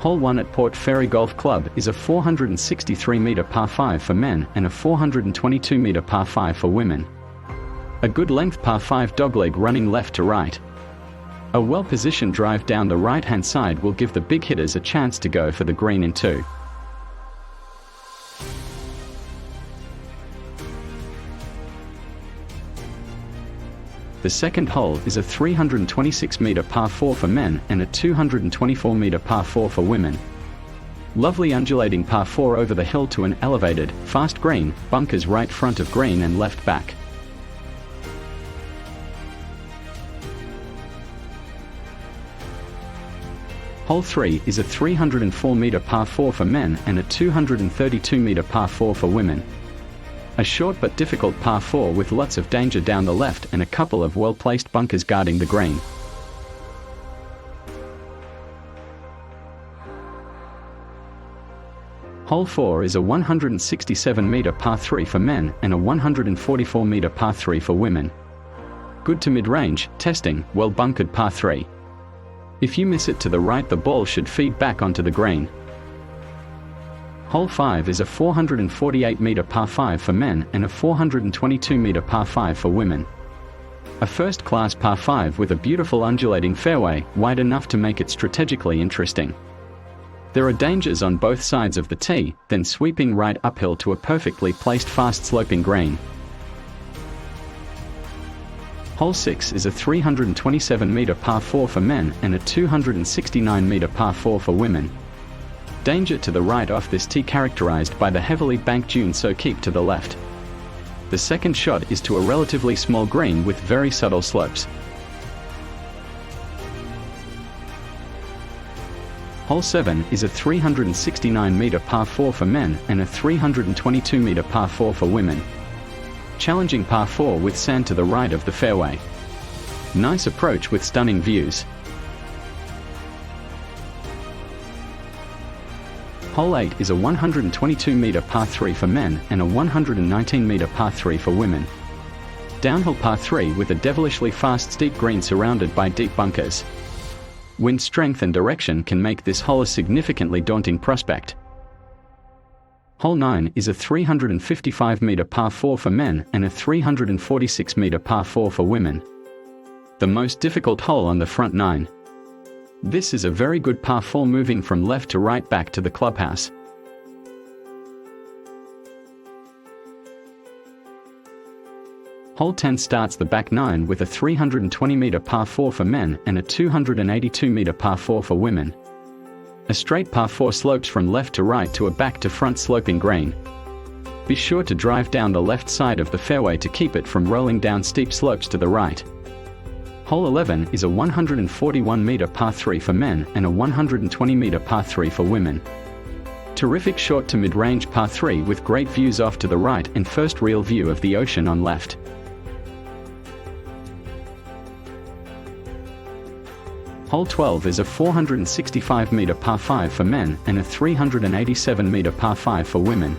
Hole 1 at Port Fairy Golf Club is a 463-meter par 5 for men and a 422-meter par 5 for women. A good length par 5 dogleg running left to right. A well-positioned drive down the right-hand side will give the big hitters a chance to go for the green in 2. The second hole is a 326-meter par 4 for men and a 224-meter par 4 for women. Lovely undulating par 4 over the hill to an elevated, fast green, bunkers right front of green and left back. Hole 3 is a 304-meter par 4 for men and a 232-meter par 4 for women. A short but difficult par 4 with lots of danger down the left and a couple of well-placed bunkers guarding the green. Hole 4 is a 167-meter par 3 for men and a 144-meter par 3 for women. Good to mid-range, testing, well-bunkered par 3. If you miss it to the right, the ball should feed back onto the green. Hole 5 is a 448-meter par 5 for men and a 422-meter par 5 for women. A first-class par 5 with a beautiful undulating fairway, wide enough to make it strategically interesting. There are dangers on both sides of the tee, then sweeping right uphill to a perfectly placed fast-sloping green. Hole 6 is a 327-meter par 4 for men and a 269-meter par 4 for women. Danger to the right off this tee characterized by the heavily banked dunes, so keep to the left. The second shot is to a relatively small green with very subtle slopes. Hole 7 is a 369-meter par 4 for men and a 322-meter par 4 for women. Challenging par 4 with sand to the right of the fairway. Nice approach with stunning views. Hole 8 is a 122-meter par 3 for men and a 119-meter par 3 for women. Downhill par 3 with a devilishly fast steep green surrounded by deep bunkers. Wind strength and direction can make this hole a significantly daunting prospect. Hole 9 is a 355-meter par 4 for men and a 346-meter par 4 for women. The most difficult hole on the front 9. This is a very good par 4 moving from left to right back to the clubhouse. Hole 10 starts the back 9 with a 320-meter par 4 for men and a 282-meter par 4 for women. A straight par 4 slopes from left to right to a back to front sloping green. Be sure to drive down the left side of the fairway to keep it from rolling down steep slopes to the right. Hole 11 is a 141-meter par 3 for men and a 120-meter par 3 for women. Terrific short to mid-range par 3 with great views off to the right and first real view of the ocean on left. Hole 12 is a 465-meter par 5 for men and a 387-meter par 5 for women.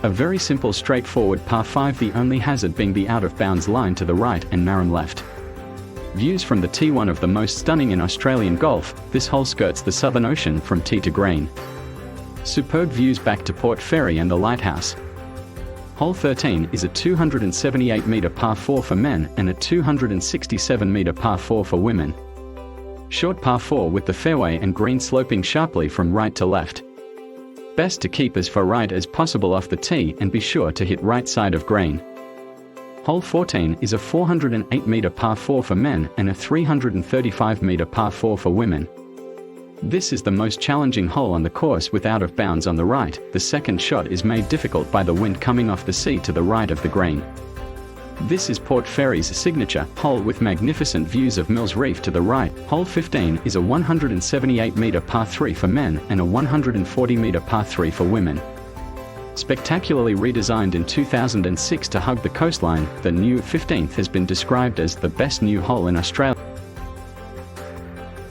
A very simple straightforward par 5, the only hazard being the out-of-bounds line to the right and Marram left. Views from the tee, one of the most stunning in Australian golf. This hole skirts the Southern Ocean from tee to green. Superb views back to Port Fairy and the lighthouse. Hole 13 is a 278-meter par 4 for men and a 267-meter par 4 for women. Short par 4 with the fairway and green sloping sharply from right to left. Best to keep as far right as possible off the tee and be sure to hit right side of green. Hole 14 is a 408-meter par 4 for men and a 335-meter par 4 for women. This is the most challenging hole on the course with out of bounds on the right. The second shot is made difficult by the wind coming off the sea to the right of the green. This is Port Fairy's signature hole with magnificent views of Mills Reef to the right. Hole 15 is a 178-meter par 3 for men and a 140-meter par 3 for women. Spectacularly redesigned in 2006 to hug the coastline, the new 15th has been described as the best new hole in Australia.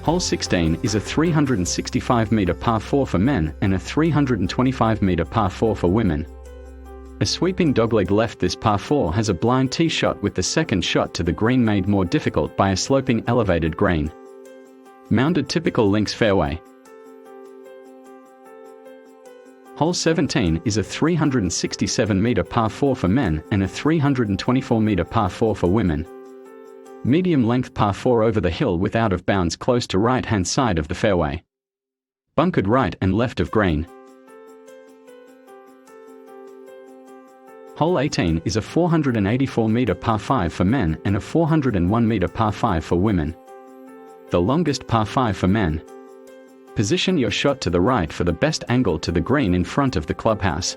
Hole 16 is a 365-meter par 4 for men and a 325-meter par 4 for women. A sweeping dogleg left, this par 4 has a blind tee shot with the second shot to the green made more difficult by a sloping elevated green. Mounded typical links fairway. Hole 17 is a 367-meter par 4 for men and a 324-meter par 4 for women. Medium-length par 4 over the hill with out of bounds close to right-hand side of the fairway. Bunkered right and left of green. Hole 18 is a 484-meter par 5 for men and a 401-meter par 5 for women. The longest par 5 for men. Position your shot to the right for the best angle to the green in front of the clubhouse.